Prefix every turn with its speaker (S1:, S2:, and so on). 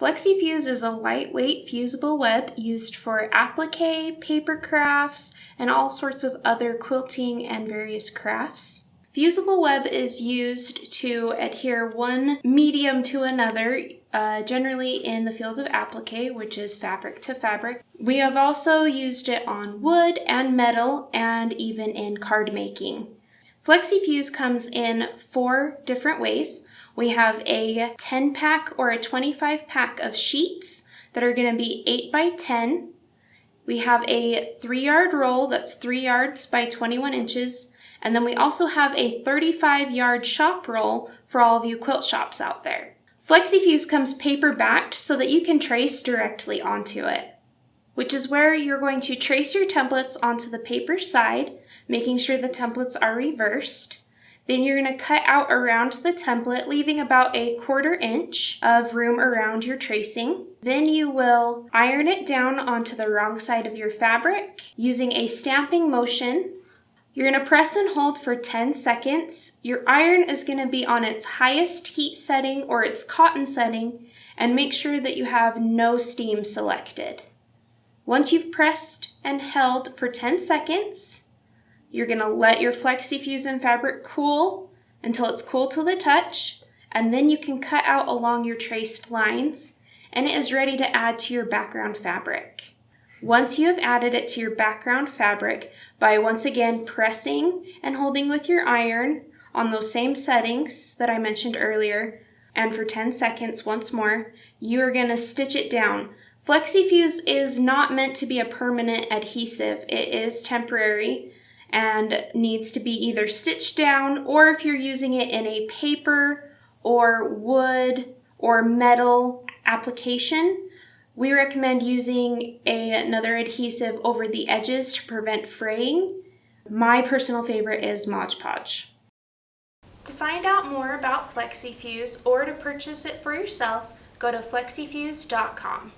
S1: FlexiFuse is a lightweight fusible web used for applique, paper crafts, and all sorts of other quilting and various crafts. Fusible web is used to adhere one medium to another, generally in the field of applique, which is fabric to fabric. We have also used it on wood and metal and even in card making. FlexiFuse comes in 4 different ways. We have a 10-pack or a 25-pack of sheets that are going to be 8 by 10. We have a 3-yard roll that's 3 yards by 21 inches. And then we also have a 35-yard shop roll for all of you quilt shops out there. FlexiFuse comes paper backed so that you can trace directly onto it, which is where you're going to trace your templates onto the paper side, making sure the templates are reversed. Then you're going to cut out around the template, leaving about a 1/4 inch of room around your tracing. Then you will iron it down onto the wrong side of your fabric using a stamping motion. You're going to press and hold for 10 seconds. Your iron is going to be on its highest heat setting or its cotton setting, and make sure that you have no steam selected. Once you've pressed and held for 10 seconds, you're going to let your FlexiFuse and fabric cool until it's cool to the touch, and then you can cut out along your traced lines, and it is ready to add to your background fabric. Once you have added it to your background fabric, by once again pressing and holding with your iron on those same settings that I mentioned earlier, and for 10 seconds once more, you are going to stitch it down. FlexiFuse is not meant to be a permanent adhesive. It is temporary and needs to be either stitched down, or if you're using it in a paper or wood or metal application, we recommend using another adhesive over the edges to prevent fraying. My personal favorite is Mod Podge. To find out more about FlexiFuse or to purchase it for yourself, go to flexifuse.com.